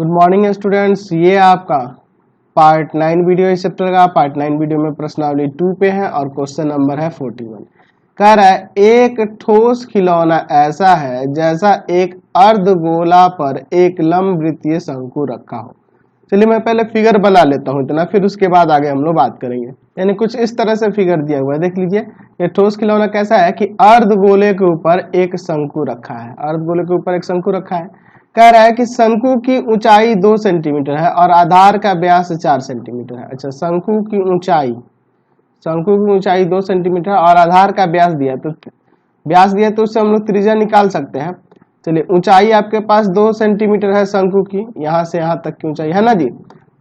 Good morning students, ये आपका part 9 video इस चैप्टर का। पार्ट 9 वीडियो में प्रश्नावली 2 पे है और क्वेश्चन नंबर है 41। कह रहा है एक ठोस खिलौना ऐसा है जैसा एक अर्धगोला पर एक लंबवृत्तीय शंकु रखा हो। चलिए मैं पहले फिगर बना लेता हूँ इतना, फिर उसके बाद आगे हम लोग बात करेंगे। यानी कुछ इस तरह से फिगर दिया हुआ है, देख लीजिए। ये ठोस खिलौना कैसा है कि अर्धगोले के ऊपर एक शंकु रखा है। अर्धगोले के ऊपर एक शंकु रखा है। कह रहा है कि शंकु की ऊंचाई 2 सेंटीमीटर है और आधार का व्यास 4 सेंटीमीटर है। अच्छा, शंकु की ऊंचाई 2 सेंटीमीटर और आधार का व्यास दिया, तो उससे हम लोग त्रिज्या निकाल सकते हैं। चलिए, ऊंचाई आपके पास 2 सेंटीमीटर है शंकु की, यहाँ से यहाँ तक की ऊंचाई है ना जी,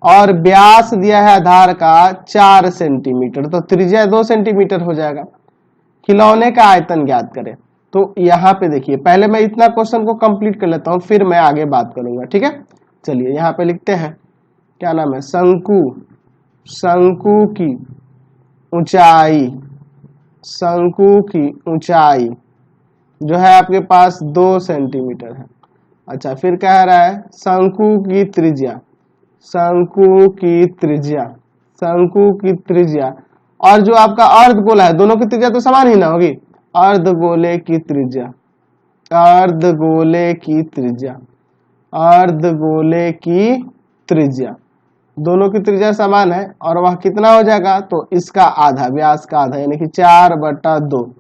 और व्यास दिया है आधार का 4 सेंटीमीटर, तो त्रिज्या 2 सेंटीमीटर हो जाएगा। खिलौने का आयतन ज्ञात करें। तो यहाँ पे देखिए, पहले मैं इतना क्वेश्चन को कंप्लीट कर लेता हूँ, फिर मैं आगे बात करूंगा, ठीक है। चलिए यहाँ पे लिखते हैं, क्या नाम है, शंकु की ऊंचाई जो है आपके पास 2 सेंटीमीटर है। अच्छा, फिर कह रहा है शंकु की त्रिज्या और जो आपका अर्धगोला है, दोनों की त्रिज्या तो समान ही ना होगी। अर्धगोले की त्रिज्या दोनों की त्रिज्या समान है और वह कितना हो जाएगा, तो इसका आधा, व्यास का आधा, यानी कि 4/2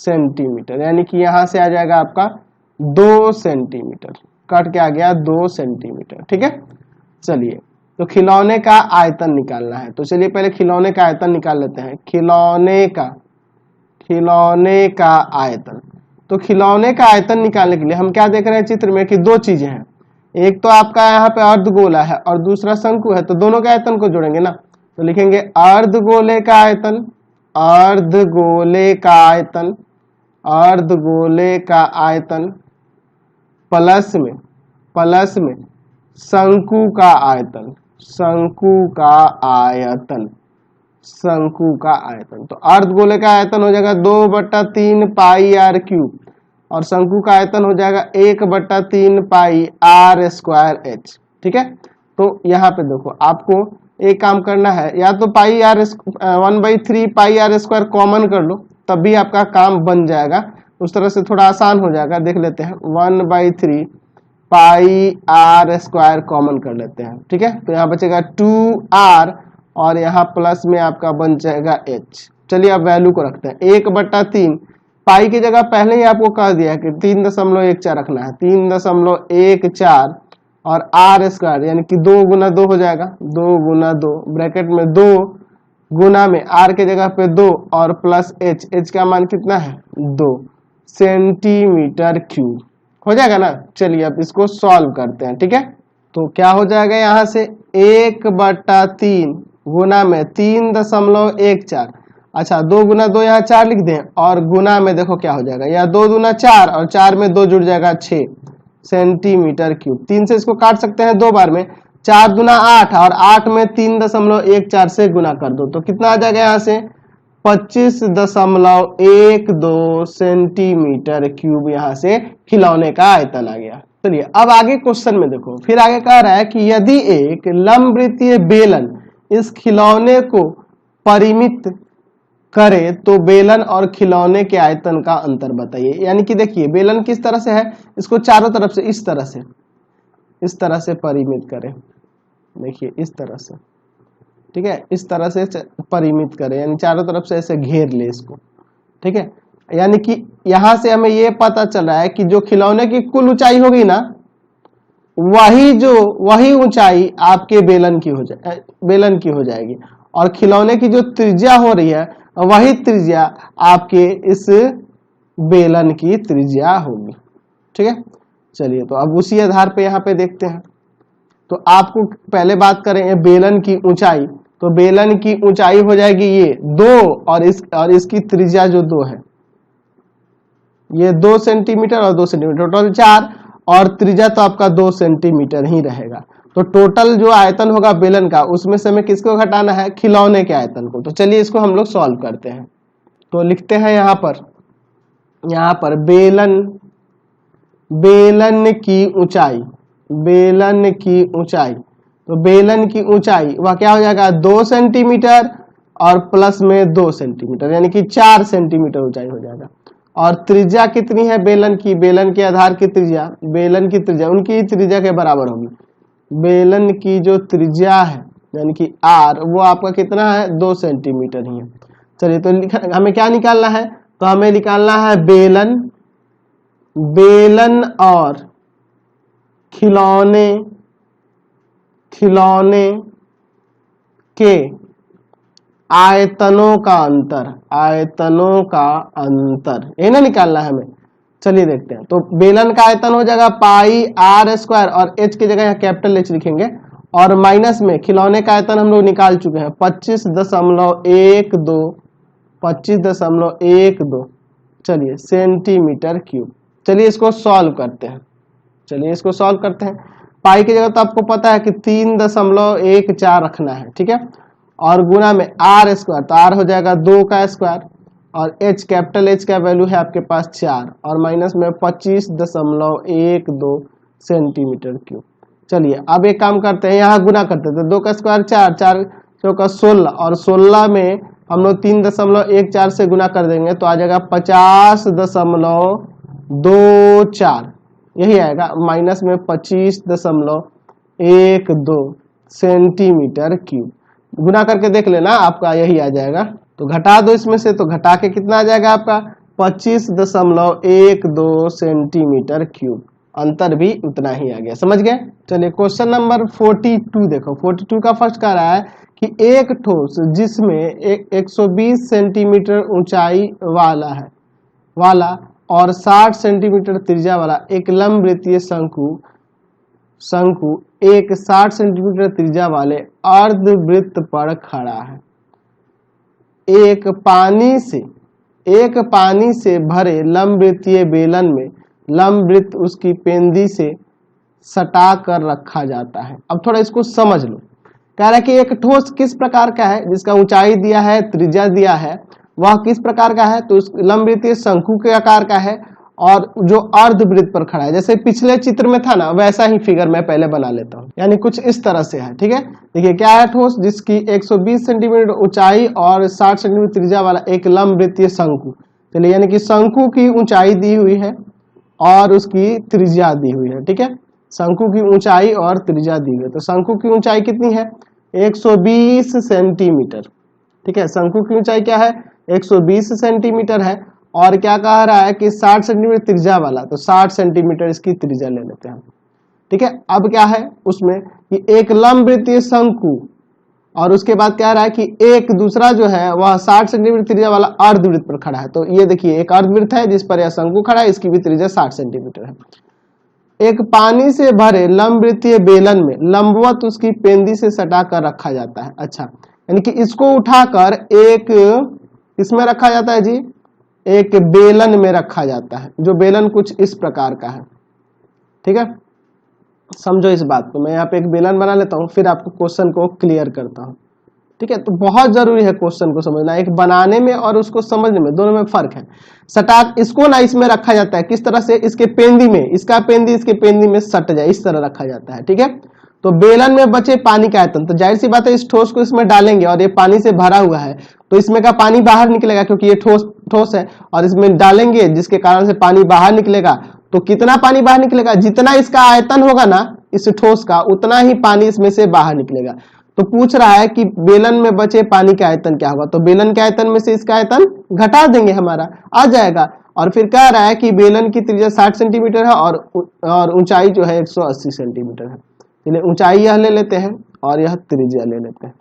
सेंटीमीटर, यानी कि यहां से आ जाएगा आपका 2 सेंटीमीटर, कट के आ गया 2 सेंटीमीटर, ठीक है। चलिए, तो खिलौने का आयतन निकालना है, तो चलिए पहले खिलौने का आयतन निकाल लेते हैं। खिलौने का आयतन, तो खिलौने का आयतन निकालने के लिए हम क्या देख रहे हैं चित्र में कि 2 चीजें हैं। एक तो आपका यहाँ पे अर्धगोला है और दूसरा शंकु है, तो दोनों के आयतन को जोड़ेंगे ना, तो लिखेंगे अर्धगोले का आयतन प्लस में शंकु का आयतन। तो अर्धगोले का आयतन हो जाएगा 2/3 पाई आर क्यूब और शंकु का आयतन हो जाएगा 1/3 पाई आर स्क्वायर एच, ठीक है। तो यहाँ पे देखो, आपको एक काम करना है, या तो 1/3 पाई आर स्क्वायर कॉमन कर लो, तब भी आपका काम बन जाएगा, उस तरह से थोड़ा आसान हो जाएगा। देख लेते हैं, 1/3 पाई आर स्क्वायर कॉमन कर लेते हैं, ठीक है। तो यहाँ बचेगा 2r और यहाँ प्लस में आपका बन जाएगा h। चलिए अब वैल्यू को रखते हैं, 1/3 पाई की जगह पहले ही आपको कह दिया कि 3.14 रखना है, 3.14 और आर स्क्वायर यानी कि 2 गुना 2 हो जाएगा, 2 गुना 2 ब्रैकेट में 2 गुना में आर के जगह पे 2 और प्लस h का मान कितना है, 2 सेंटीमीटर क्यूब हो जाएगा ना। चलिए अब इसको सॉल्व करते हैं, ठीक है। तो क्या हो जाएगा, यहाँ से 1/3 गुना में 3.14, अच्छा 2 गुना 2 यहाँ 4 लिख दें और गुना में देखो क्या हो जाएगा, या 2 दूना 4 और 4 में 2 जुड़ जाएगा 6 सेंटीमीटर क्यूब। 3 से इसको काट सकते हैं 2 बार में, 4 दूना 8 और 8 में 3.14 से गुना कर दो, तो कितना आ जाएगा, यहाँ से 25.12 सेंटीमीटर क्यूब यहाँ से खिलौने का आयतन आ गया। चलिए अब आगे क्वेश्चन में देखो, फिर आगे कह रहा है कि यदि एक लंबवृत्तीय बेलन इस खिलौने को परिमित करे तो बेलन और खिलौने के आयतन का अंतर बताइए। यानी कि देखिए, बेलन किस तरह से है, इसको चारों तरफ से इस तरह से परिमित करें, देखिए इस तरह से, ठीक है, इस तरह से परिमित करें, यानी चारों तरफ से ऐसे घेर ले इसको, ठीक है। यानी कि यहां से हमें ये पता चल रहा है कि जो खिलौने की कुल ऊंचाई होगी ना, वही ऊंचाई आपके बेलन की हो जाएगी और खिलौने की जो त्रिज्या हो रही है वही त्रिज्या आपके इस बेलन की त्रिज्या होगी, ठीक है। चलिए तो अब उसी आधार पे यहाँ पे देखते हैं। तो आपको पहले बात करें बेलन की ऊंचाई, तो बेलन की ऊंचाई हो जाएगी ये 2 और इसकी त्रिज्या जो 2 है, ये 2 सेंटीमीटर और 2 सेंटीमीटर, टोटल 4 और त्रिज्या तो आपका 2 सेंटीमीटर ही रहेगा। तो टोटल जो आयतन होगा बेलन का, उसमें से हमें किसको घटाना है, खिलौने के आयतन को। तो चलिए इसको हम लोग सॉल्व करते हैं। तो लिखते हैं यहाँ पर बेलन की ऊंचाई बेलन की ऊंचाई, तो बेलन की ऊंचाई वह क्या हो जाएगा 2 सेंटीमीटर और प्लस में 2 सेंटीमीटर, यानी कि 4 सेंटीमीटर ऊंचाई हो जाएगा। और त्रिज्या कितनी है बेलन की, बेलन के आधार की त्रिज्या, बेलन की त्रिज्या उनकी त्रिज्या के बराबर होगी। बेलन की जो त्रिज्या है यानी कि आर, वो आपका कितना है 2 सेंटीमीटर ही है। चलिए तो हमें क्या निकालना है, तो हमें निकालना है बेलन, बेलन और खिलौने, खिलौने के आयतनों का अंतर, आयतनों का अंतर, ये ना निकालना है हमें। चलिए देखते हैं। तो बेलन का आयतन हो जाएगा पाई आर स्क्वायर, और एच की जगह यहाँ कैपिटल एच लिखेंगे, और माइनस में खिलौने का आयतन हम लोग निकाल चुके हैं 25.12, 25.12 चलिए सेंटीमीटर क्यूब। चलिए इसको सॉल्व करते हैं, चलिए इसको सॉल्व करते हैं। पाई की जगह तो आपको पता है कि 3.14 रखना है, ठीक है, और गुना में आर स्क्वायर, तो आर हो जाएगा 2 का स्क्वायर, और एच कैपिटल एच का वैल्यू है आपके पास 4, और माइनस में 25.12 सेंटीमीटर क्यूब। चलिए अब एक काम करते हैं, यहाँ गुना करते हैं, तो 2 का स्क्वायर 4, 4 चौका 16, और 16 में हम लोग 3.14 से गुना कर देंगे तो आ जाएगा 50.24, यही आएगा, माइनस में 25.12 सेंटीमीटर क्यूब। गुना करके देख लेना, आपका यही आ जाएगा। तो घटा दो इसमें से, तो घटा के कितना आ जाएगा आपका 25.12 सेंटीमीटर क्यूब, अंतर भी उतना ही आ गया। समझ गए। चलिए क्वेश्चन नंबर 42 देखो। 42 का फर्स्ट कह रहा है कि एक ठोस जिसमें 120 सेंटीमीटर ऊंचाई वाला और 60 सेंटीमीटर त्रिज्या वाला एक लंबवृत्तीय शंकु एक 60 सेंटीमीटर त्रिज्या वाले अर्धवृत्त पर खड़ा है। एक पानी से भरे लंबवृत्तीय बेलन में लंबवृत्त उसकी पेंदी से सटा कर रखा जाता है। अब थोड़ा इसको समझ लो। कह रहा है कि एक ठोस किस प्रकार का है, जिसका ऊंचाई दिया है, त्रिज्या दिया है, वह किस प्रकार का है, तो उस लंबवृत्तीय शंकु के आकार का है, और जो अर्धवृत्त पर खड़ा है। जैसे पिछले चित्र में था ना, वैसा ही फिगर मैं पहले बना लेता हूँ, यानी कुछ इस तरह से है। ठीक है, देखिए क्या है, ठोस जिसकी 120 सेंटीमीटर ऊंचाई और 60 सेंटीमीटर त्रिज्या वाला एक लंबवृत्तीय शंकु। चलिए, यानी कि शंकु की ऊंचाई दी हुई है और उसकी त्रिज्या दी हुई है। ठीक है, शंकु की ऊंचाई और त्रिज्या दी हुई है। तो शंकु की ऊंचाई कितनी है, 120 सेंटीमीटर। ठीक है, शंकु की ऊंचाई क्या है, 120 सेंटीमीटर है, और क्या कह रहा है कि 60 सेंटीमीटर त्रिज्या वाला, तो 60 सेंटीमीटर इसकी त्रिज्या ले लेते हैं। ठीक है, अब क्या है उसमें कि एक लंबवृत्तीय शंकु, और उसके बाद कह रहा है कि एक दूसरा जो है वह 60 सेंटीमीटर त्रिज्या वाला अर्धवृत्त पर खड़ा है। तो ये देखिए एक अर्धवृत्त है जिस पर यह शंकु खड़ा है, इसकी भी त्रिज्या 60 सेंटीमीटर है। एक पानी से भरे लंबवृत्तीय बेलन में लंबवत उसकी पेंदी से सटा कर रखा जाता है। अच्छा, यानी कि इसको उठाकर एक इसमें रखा जाता है जी, एक बेलन में रखा जाता है, जो बेलन कुछ इस प्रकार का है। ठीक है, समझो इस बात को। मैं यहाँ पे एक बेलन बना लेता हूँ, फिर आपको क्वेश्चन को क्लियर करता हूँ। ठीक है, तो बहुत जरूरी है क्वेश्चन को समझना, एक बनाने में और उसको समझने में, दोनों में फर्क है। सटा इसको ना इसमें रखा जाता है, किस तरह से, इसके पेंदी में, इसका पेंदी इसके पेंदी में सट जाए, इस तरह रखा जाता है। ठीक है, तो बेलन में बचे पानी का आयतन, तो जाहिर सी बात है इस ठोस को इसमें डालेंगे और ये पानी से भरा हुआ है, तो इसमें का पानी बाहर निकलेगा, क्योंकि ये ठोस है, और इसमें डालेंगे जिसके कारण से पानी बाहर निकलेगा। तो कितना पानी बाहर निकलेगा, जितना इसका आयतन होगा ना इस ठोस का, उतना ही पानी इसमें से बाहर निकलेगा। तो पूछ रहा है कि बेलन में बचे पानी का आयतन क्या होगा, तो बेलन के आयतन में से इसका आयतन घटा देंगे, हमारा आ जाएगा। और फिर कह रहा है कि बेलन की त्रिज्या 60 सेंटीमीटर है और ऊंचाई जो है 180 सेंटीमीटर है। चलिए ऊंचाई यह ले लेते हैं और यह त्रिज्या ले लेते हैं।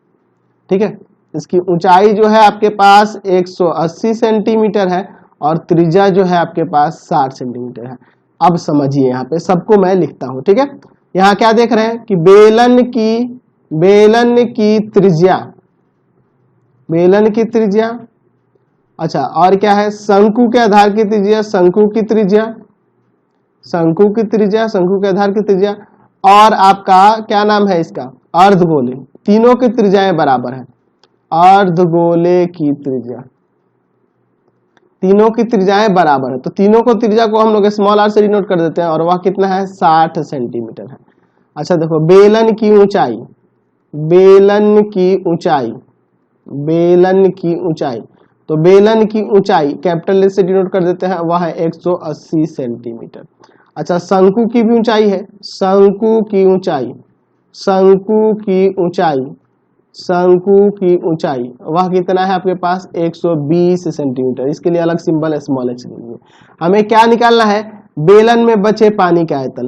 ठीक है, इसकी ऊंचाई जो है आपके पास 180 सेंटीमीटर है और त्रिज्या जो है आपके पास 60 सेंटीमीटर है। अब समझिए, यहाँ पे सबको मैं लिखता हूं। ठीक है, यहाँ क्या देख रहे हैं कि बेलन की त्रिज्या, अच्छा, और क्या है, शंकु के आधार की त्रिज्या, शंकु के आधार की त्रिज्या, और आपका क्या नाम है इसका, अर्धगोले, तीनों की त्रिज्याएं बराबर है। अर्धगोले की त्रिज्या, तीनों की त्रिज्याएं बराबर है, तो तीनों को त्रिज्या को हम लोग स्मॉल आर से डिनोट कर देते हैं, और वह कितना है, 60 सेंटीमीटर है। अच्छा देखो बेलन की ऊंचाई, बेलन की ऊंचाई, बेलन की ऊंचाई, तो बेलन की ऊंचाई कैपिटल ए से डिनोट कर देते हैं, वह है 180 सेंटीमीटर। अच्छा शंकु की भी ऊंचाई है, शंकु की ऊंचाई, शंकु की ऊंचाई, शंकु की ऊंचाई वह कितना है आपके पास 120 सेंटीमीटर। इसके लिए अलग सिंबल स्मॉल एच लेंगे। हमें क्या निकालना है, बेलन में बचे पानी का आयतन,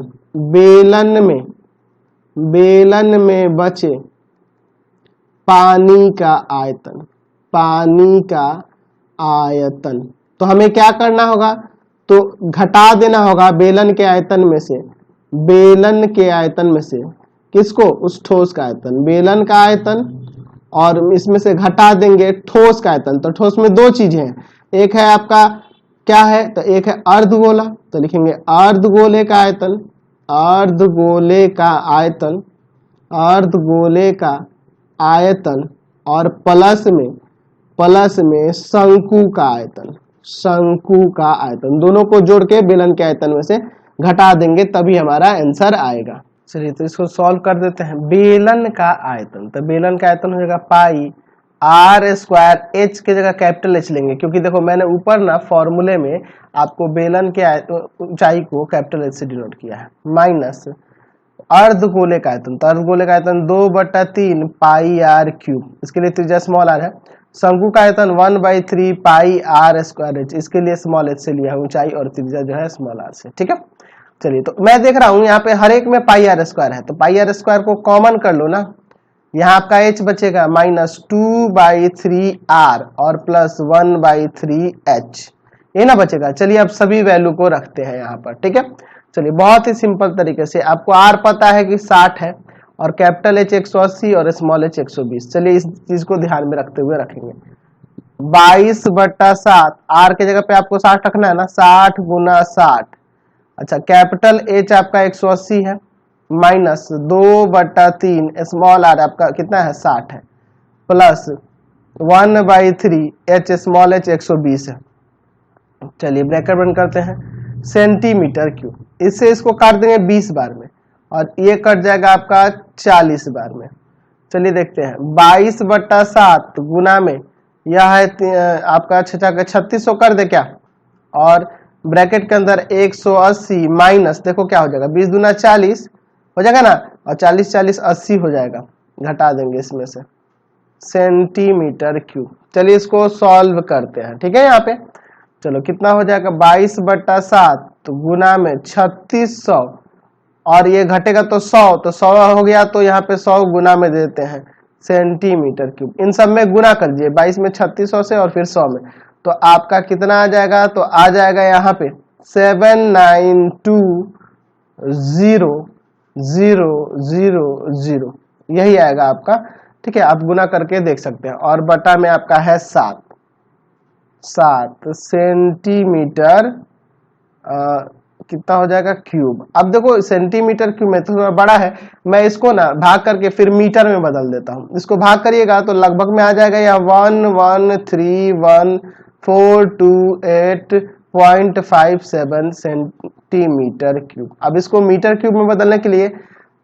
बेलन में बचे पानी का आयतन, पानी का आयतन। तो हमें क्या करना होगा, तो घटा देना होगा बेलन के आयतन में से, बेलन के आयतन में से किसको, उस ठोस का आयतन, बेलन का आयतन, और इसमें से घटा देंगे ठोस का आयतन। तो ठोस में दो चीजें हैं, एक है आपका क्या है, तो एक है अर्धगोला, तो लिखेंगे अर्धगोले का आयतन, अर्धगोले का आयतन, अर्धगोले का आयतन, और प्लस में शंकु का आयतन, शंकु का आयतन। दोनों को जोड़ के बेलन के आयतन में से घटा देंगे तभी हमारा आंसर आएगा। चलिए तो इसको सॉल्व कर देते हैं। बेलन का आयतन, तो बेलन का आयतन हो जाएगा पाई आर स्क्वायर, एच की जगह कैपिटल एच लेंगे क्योंकि देखो मैंने ऊपर ना फॉर्मूले में आपको बेलन के ऊंचाई को कैपिटल एच से डिनोट किया है, माइनस अर्धगोले का आयतन, तो अर्धगोले का आयतन 2/3 पाई आर क्यूब, इसके लिए त्रिज्या स्मॉल आर है। शंकु का आयतन 1/3 पाई आर स्क्वायर एच, इसके लिए स्मॉल एच से लिया है ऊंचाई, और त्रिज्या जो है स्मॉल आर से। ठीक है, चलिए तो मैं देख रहा हूं यहाँ पे हर एक में पाई आर स्क्वायर है, तो पाई आर स्क्वायर को कॉमन कर लो ना, यहाँ आपका h बचेगा -2/3 r और प्लस 1/3 h, ये ना बचेगा। चलिए अब सभी वैल्यू को रखते हैं यहाँ पर। ठीक है, चलिए बहुत ही सिंपल तरीके से, आपको r पता है कि 60 है और कैपिटल H 180 और स्मॉल h 120। चलिए इस चीज को ध्यान में रखते हुए रखेंगे 22/7, r के जगह पे आपको 60 रखना है ना, 60 × 60। अच्छा कैपिटल H आपका 180 है, माइनस 2/3 स्मॉल आर आपका कितना है 60 है, प्लस 1/3 h स्मॉल h 120 है। चलिए ब्रैकेट बंद करते हैं, सेंटीमीटर क्यूब, इससे इसको काट देंगे 20 बार में और ये कट जाएगा आपका 40 बार में। चलिए देखते हैं 22/7 गुना में यह है आपका 3600 कर दे क्या, और ब्रैकेट के अंदर 180 माइनस देखो क्या हो जाएगा 20 दूना 40 हो जाएगा ना, और 40 40 80 हो जाएगा, घटा देंगे इसमें से, सेंटीमीटर क्यूब। चलिए इसको सॉल्व करते हैं। ठीक है, यहाँ पे चलो कितना हो जाएगा 22/7 तो गुना में 3600 और ये घटेगा तो 100, तो 100 हो गया, तो यहाँ पे 100 गुना में देते हैं सेंटीमीटर क्यूब। इन सब में गुना कर दीजिए 22 में 3600 से और फिर 100 में, तो आपका कितना आ जाएगा, तो आ जाएगा यहाँ पे 792,000, यही आएगा आपका। ठीक है, आप गुना करके देख सकते हैं, और बटा में आपका है 7 सेंटीमीटर कितना हो जाएगा क्यूब। अब देखो सेंटीमीटर क्यूब में तो थोड़ा बड़ा है, मैं इसको ना भाग करके फिर मीटर में बदल देता हूँ। इसको भाग करिएगा तो लगभग में आ जाएगा यह 1131428.57 सेंटीमीटर क्यूब। अब इसको मीटर क्यूब में बदलने के लिए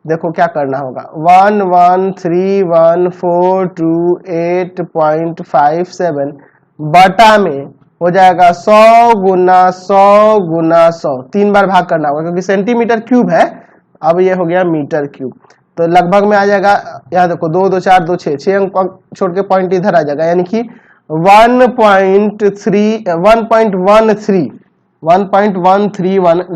देखो क्या करना होगा, 1131428.57 बटा में हो जाएगा 100 गुना 100 गुना 100, 3 बार भाग करना होगा क्योंकि सेंटीमीटर क्यूब है। अब ये हो गया मीटर क्यूब, तो लगभग में आ जाएगा, यहाँ देखो 2 2 4 2 6 अंक छोड़ के पॉइंट इधर आ जाएगा, यानी कि 1.131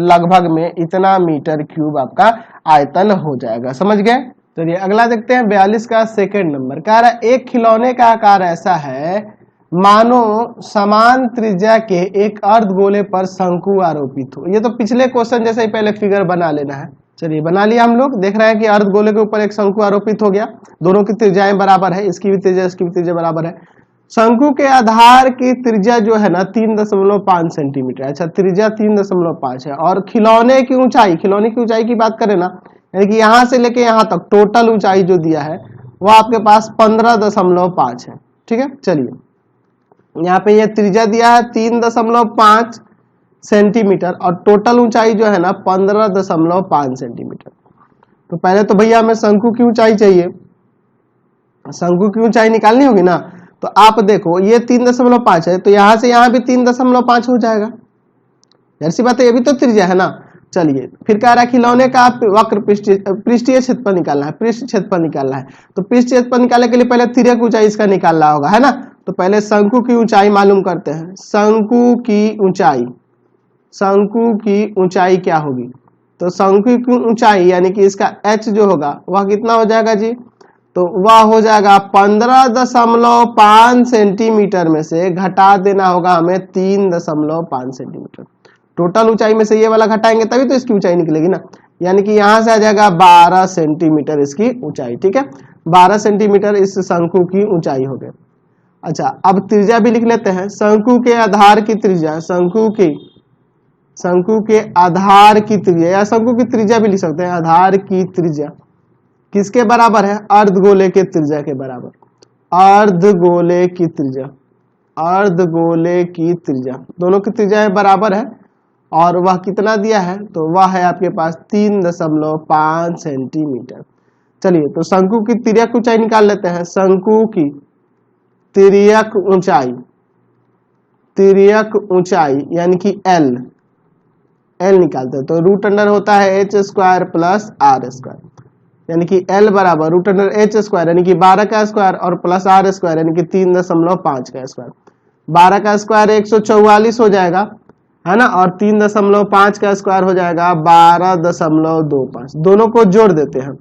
लगभग में इतना मीटर क्यूब आपका आयतन हो जाएगा। समझ गए। चलिए अगला देखते हैं 42 का सेकंड नंबर। कह रहा है एक खिलौने का आकार ऐसा है मानो समान त्रिज्या के एक अर्धगोले पर शंकु आरोपित हो। ये तो पिछले क्वेश्चन जैसे ही पहले फिगर बना लेना है। चलिए बना लिया हम लोग। देख रहे हैं कि अर्धगोले के ऊपर एक शंकु आरोपित हो गया, दोनों की त्रिज्याएं बराबर है, इसकी भी त्रिज्या इसकी भी त्रिज्या बराबर है। शंकु के आधार की त्रिज्या जो है ना 3.5 सेंटीमीटर। अच्छा त्रिज्या 3.5 है, और खिलौने की ऊंचाई की बात करें ना, यानी कि यहाँ से लेके यहाँ तक टोटल ऊंचाई जो दिया है वो आपके पास 15.5 है। ठीक है, चलिए यहाँ पे ये त्रिज्या दिया है 3.5 सेंटीमीटर और टोटल ऊंचाई जो है ना 15.5 सेंटीमीटर। तो पहले तो भैया हमें शंकु की ऊंचाई चाहिए, शंकु की ऊंचाई निकालनी होगी ना। तो आप देखो ये 3.5 है, तो यहां से यहां भी 3.5 हो जाएगा, ऐसी बात है, ये भी तो त्रिज्या है ना। चलिए फिर कह रहा है खिलौने का वक्र पृष्ठीय क्षेत्रफल निकालना है, पृष्ठ क्षेत्रफल निकालना है। तो पृष्ठ क्षेत्रफल निकालने के लिए पहले तिर्यक ऊंचाई इसका निकालना होगा, है ना। तो पहले शंकु की ऊंचाई मालूम करते हैं। शंकु की ऊंचाई, शंकु की ऊंचाई क्या होगी, तो शंकु की ऊंचाई यानी कि इसका h जो होगा वह कितना हो जाएगा जी, तो वह हो जाएगा 15.5 सेंटीमीटर में से घटा देना होगा हमें 3.5 सेंटीमीटर। टोटल ऊंचाई में से ये वाला घटाएंगे तभी तो इसकी ऊंचाई निकलेगी ना, यानी कि यहां से आ जाएगा 12 सेंटीमीटर इसकी ऊंचाई। ठीक है, 12 सेंटीमीटर इस शंकु की ऊंचाई हो गई। अच्छा अब त्रिज्या भी लिख लेते हैं। शंकु के आधार की त्रिज्या, शंकु के आधार की त्रिज्या या शंकु की त्रिज्या भी लिख सकते हैं। आधार की त्रिज्या किसके बराबर है, अर्धगोले के त्रिज्या के बराबर। अर्धगोले की त्रिज्या, अर्धगोले की त्रिज्या, दोनों की त्रिज्या बराबर है और वह कितना दिया है, तो वह है आपके पास 3.5 सेंटीमीटर। चलिए तो शंकु की तिर्यक ऊंचाई निकाल लेते हैं। शंकु की तिर्यक ऊंचाई, तिर्यक ऊंचाई यानी कि एल निकालते हैं। तो रूट अंडर होता है h² प्लस r², यानी कि L बराबर रूट अंडर h² यानी कि 12 का स्क्वायर और प्लस r² यानी कि 3.5 का स्क्वायर। 12 का स्क्वायर 144 हो जाएगा, है ना, और 3.5 का स्क्वायर हो जाएगा 12.25। दोनों को जोड़ देते हैं,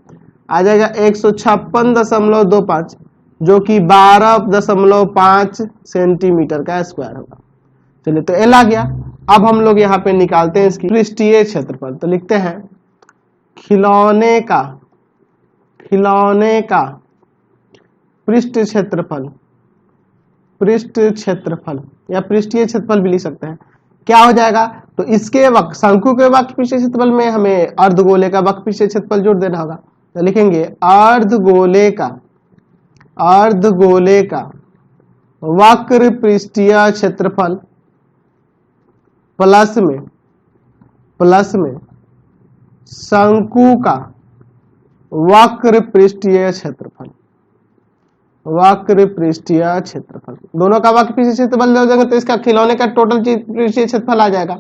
आ जाएगा 156.25 जो कि 12.5 सेंटीमीटर का स्क्वायर होगा। चलिए तो L आ गया। अब हम लोग यहाँ पे निकालते हैं इसकी पृष्ठीय क्षेत्रफल। तो लिखते हैं खिलौने का पृष्ठ क्षेत्रफल, पृष्ठ क्षेत्रफल या पृष्ठीय क्षेत्रफल भी लिख सकते हैं। क्या हो जाएगा, तो इसके वक्त शंकु के वक्र पृष्ठीय क्षेत्रफल में हमें अर्धगोले का वक्र पृष्ठीय क्षेत्रफल जोड़ देना होगा। तो लिखेंगे अर्धगोले का वक्र पृष्ठीय क्षेत्रफल प्लस में शंकु का वक्र पृष्ठीय क्षेत्रफल, वक्र पृष्ठीय क्षेत्रफल, दोनों का वक्र पृष्ठीय क्षेत्रफल ले देंगे तो इसका खिलौने का टोटल पृष्ठीय क्षेत्रफल आ जाएगा।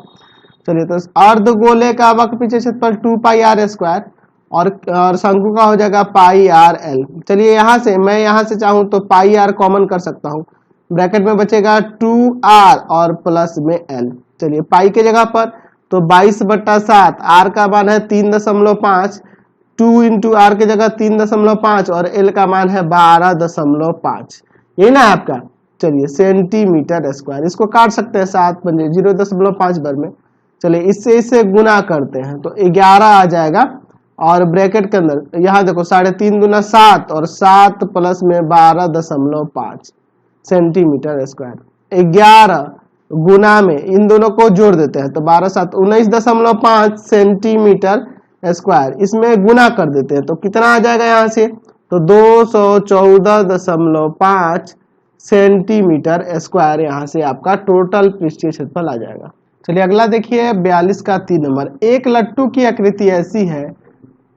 चलिए तो अर्धगोले का वक्र पृष्ठीय क्षेत्रफल 2πr² और शंकु का हो जाएगा πrl। चलिए मैं यहाँ से चाहूं तो πr कॉमन कर सकता हूँ, ब्रैकेट में बचेगा 2r और प्लस में l। चलिए पाई के जगह पर तो 22/7, r का मान है 3.5, 2 इंटू आर के जगह 3.5 और एल का मान है 12.5, यही ना है आपका। चलिए सेंटीमीटर स्क्वायर, इसको काट सकते हैं 7 पंजे 0.5 बार में। चलिए इससे गुना करते हैं तो 11 आ जाएगा और ब्रैकेट के अंदर यहाँ देखो 3.5 गुना 7 और 7 प्लस में 12.5 सेंटीमीटर स्क्वायर। 11 गुना में इन दोनों को जोड़ देते हैं तो 12 7 19.5 सेंटीमीटर स्क्वायर, इसमें गुना कर देते हैं तो कितना आ जाएगा यहाँ से, तो 214.5 सेंटीमीटर स्क्वायर यहाँ से आपका टोटल पृष्ठीय क्षेत्रफल आ जाएगा। चलिए अगला देखिए 42 का 3 नंबर। एक लट्टू की आकृति ऐसी है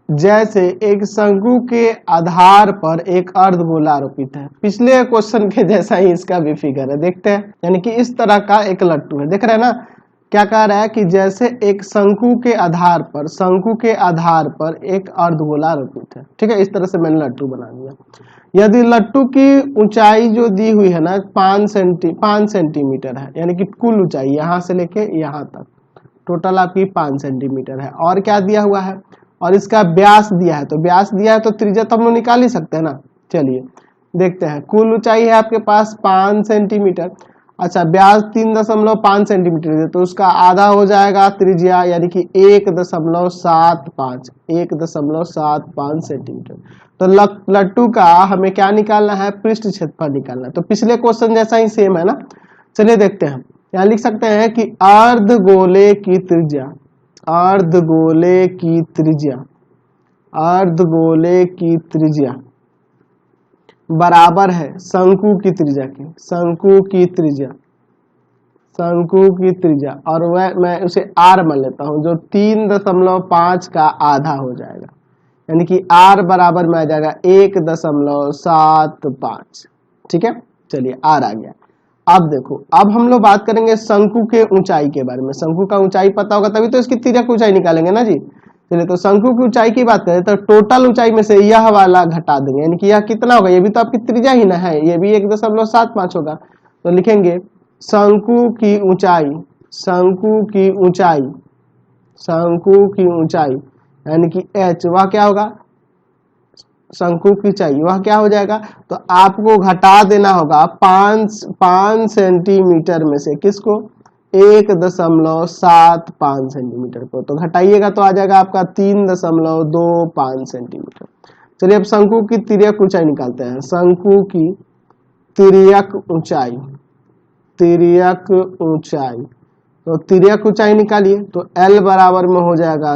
जैसे एक शंकु के आधार पर एक अर्धगोला आरोपित है। पिछले क्वेश्चन के जैसा ही इसका भी फिगर है, देखते हैं। यानी कि इस तरह का एक लट्टू है, देख रहे हैं ना, क्या कह रहा है कि जैसे एक शंकु के आधार पर एक अर्धगोला आरोपित है। ठीक है, इस तरह से मैंने लट्टू बना दिया। यदि लट्टू की ऊंचाई जो दी हुई है ना 5 सेंटीमीटर है, यानी कि कुल ऊंचाई यहाँ से लेके यहाँ तक टोटल आपकी 5 सेंटीमीटर है, और क्या दिया हुआ है, और इसका व्यास दिया है। तो व्यास दिया है तो त्रिज्या तो हम लोग निकाल ही सकते हैं ना। चलिए देखते हैं, कुल ऊंचाई है आपके पास 5 सेंटीमीटर। अच्छा व्यास 3.5 सेंटीमीटर है तो उसका आधा हो जाएगा त्रिज्या, यानी कि 1.75 सेंटीमीटर। तो लट्टू का हमें क्या निकालना है, पृष्ठ क्षेत्रफल निकालना है। तो पिछले क्वेश्चन जैसा ही सेम है ना। चलिए देखते हैं, यहाँ लिख सकते हैं कि अर्धगोले की त्रिज्या बराबर है शंकु की त्रिज्या, और मैं उसे r मान लेता हूं जो 3.5 का आधा हो जाएगा, यानी कि R बराबर में आ जाएगा 1.75। ठीक है, चलिए R आ गया। अब देखो, अब हम लोग बात करेंगे शंकु के ऊंचाई के बारे में। शंकु का ऊंचाई पता होगा तभी तो इसकी तिर्यक ऊंचाई निकालेंगे ना जी। चलिए, तो शंकु की ऊंचाई की बात करें तो टोटल ऊंचाई में से यह वाला घटा देंगे, यानी कि यह कितना होगा, ये भी तो आपकी त्रिज्या ही ना है, ये भी 1.75 होगा। तो लिखेंगे शंकु की ऊंचाई, शंकु की ऊंचाई, शंकु की ऊंचाई यानी कि h, वह क्या होगा, शंकु की ऊंचाई वह क्या हो जाएगा, तो आपको घटा देना होगा 5 सेंटीमीटर में से किसको, 1.75 सेंटीमीटर को। तो घटाइएगा तो आ जाएगा आपका 3.25 सेंटीमीटर। चलिए अब शंकु की तिर्यक ऊंचाई निकालते हैं। शंकु की तिर्यक ऊंचाई, तिर्यक ऊंचाई, तो तिर्यक ऊंचाई निकालिए तो L बराबर में हो जाएगा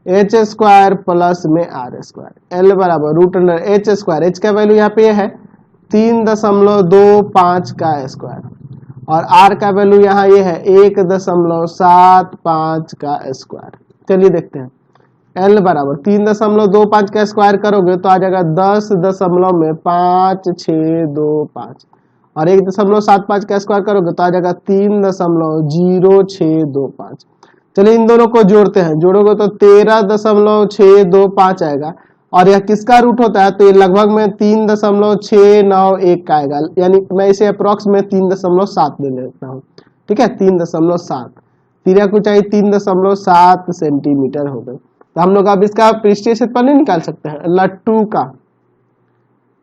√h² प्लस में r²। L बराबर √h², h का वैल्यू यहाँ पे है 3.25 का स्क्वायर और r का वैल्यू यहाँ ये है 1.75 का स्क्वायर। चलिए देखते हैं, L बराबर 3.25 का स्क्वायर करोगे तो आ जाएगा 10.5625 और 1.75 का स्क्वायर करोगे तो आ जाएगा 3.0625। चलिए इन दोनों को जोड़ते हैं, जोड़ोगे तो 13.625 आएगा और यह किसका रूट होता है, तो ये लगभग में 3.691 का आएगा, यानी मैं इसे अप्रोक्स में 3.7 ले लेता हूँ। ठीक है, 3.7, तिर्यक ऊंचाई 3.7 सेंटीमीटर हो गई। तो हम लोग अब इसका पृष्ठीय क्षेत्रफल नहीं निकाल सकते हैं, लट्टू का,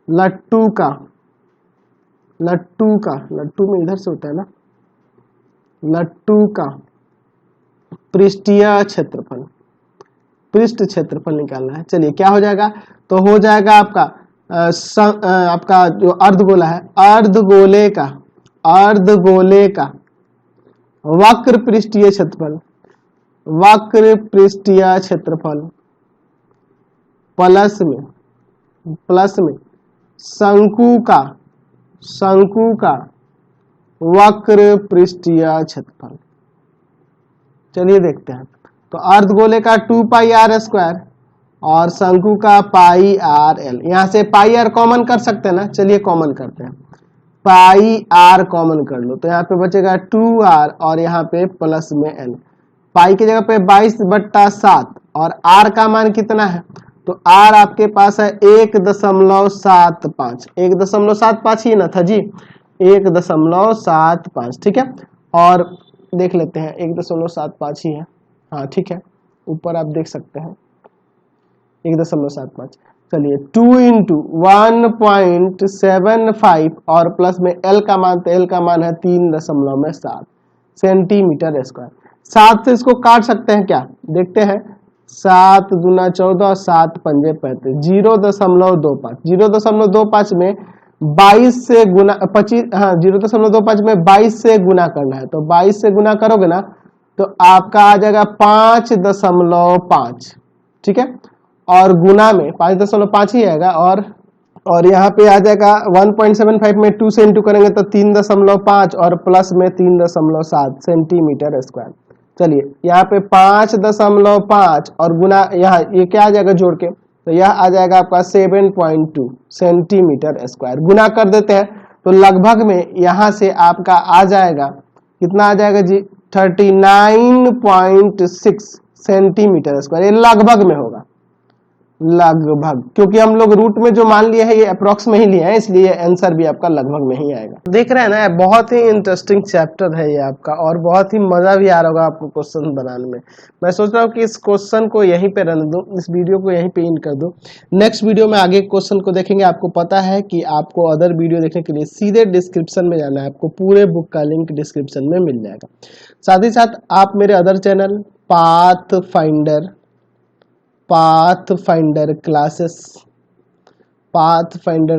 लट्टू का, लट्टू का, लट्टू में इधर से होता है ना, लट्टू का पृष्ठीय क्षेत्रफल, पृष्ठ क्षेत्रफल निकालना है। चलिए क्या हो जाएगा, तो हो जाएगा आपका आपका जो अर्धगोला है, अर्धगोले का, अर्धगोले का वक्र पृष्ठीय क्षेत्रफल, वक्र पृष्ठीय क्षेत्रफल प्लस में, प्लस में शंकु का, शंकु का वक्र पृष्ठीय क्षेत्रफल। चलिए देखते हैं, तो अर्धगोले का 2πr² और शंकु का πrl, यहां से πr कॉमन कर सकते हैं ना, चलिए कॉमन करते हैं, πr कॉमन कर लो तो यहाँ पे बचेगा 2r और यहाँ पे प्लस में l, पाई की जगह पे 22/7 और r का मान कितना है, तो r आपके पास है 1.75, 1.75 ही ना था जी, 1.75। ठीक है, और देख लेते हैं 1.75 ही है, हाँ ठीक है, ऊपर आप देख सकते हैं 1.75। चलिए 2 × 1.75 और प्लस में l का मान, तो l का मान है 3.7 सेंटीमीटर स्क्वायर। 7 से इसको काट सकते हैं क्या, देखते हैं, 7 दूना 14 और 7 पंजे 35, 0.25, 0.25 में 22 से गुना 25, हाँ 0.25 में 22 से गुना करना है, तो 22 से गुना करोगे ना तो आपका आ जाएगा 5.5। ठीक है, और गुना में 5.5 ही आएगा और यहाँ पे आ जाएगा 1.75 में 2 से इंटू करेंगे तो 3.5 और प्लस में 3.7 सेंटीमीटर स्क्वायर। चलिए यहाँ पे 5.5 और गुना यहाँ ये क्या आ जाएगा जोड़ के, तो यह आ जाएगा आपका 7.2 सेंटीमीटर स्क्वायर। गुना कर देते हैं तो लगभग में यहाँ से आपका आ जाएगा, कितना आ जाएगा जी, 39.6 सेंटीमीटर स्क्वायर। ये लगभग में होगा, लगभग, क्योंकि हम लोग रूट में जो मान लिए हैं ये अप्रोक्स में ही लिए हैं, इसलिए आंसर भी आपका लगभग में ही आएगा। देख रहे हैं ना, बहुत ही इंटरेस्टिंग चैप्टर है ये आपका और बहुत ही मजा भी आ रहा होगा आपको क्वेश्चन बनाने में। मैं सोच रहा हूँ कि इस क्वेश्चन को यहीं पे रहने दूं, इस वीडियो को यहीं पे इन कर दूं, नेक्स्ट वीडियो में आगे क्वेश्चन को देखेंगे। आपको पता है कि आपको अदर वीडियो देखने के लिए सीधे डिस्क्रिप्शन में जाना है, आपको पूरे बुक का लिंक डिस्क्रिप्शन में मिल जाएगा। साथ ही साथ आप मेरे other channel pathfinder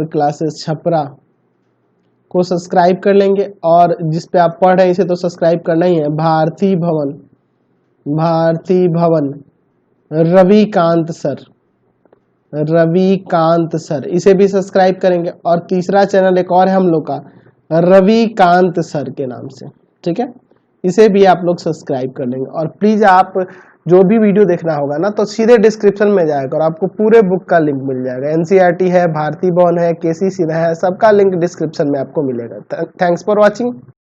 classes Chhapra को सब्सक्राइब कर लेंगे, और जिस पे आप पढ़ रहे हैं इसे तो सब्सक्राइब करना ही है। भारती भवन रविकांत सर, इसे भी सब्सक्राइब करेंगे। और तीसरा चैनल एक और है हम लोग का, रविकांत सर के नाम से, ठीक है, इसे भी आप लोग सब्सक्राइब कर लेंगे। और प्लीज आप जो भी वीडियो देखना होगा ना तो सीधे डिस्क्रिप्शन में जाएगा और आपको पूरे बुक का लिंक मिल जाएगा। एनसीईआरटी है, भारती भवन है, केसी सिन्हा है, सबका लिंक डिस्क्रिप्शन में आपको मिलेगा। Thanks for watching.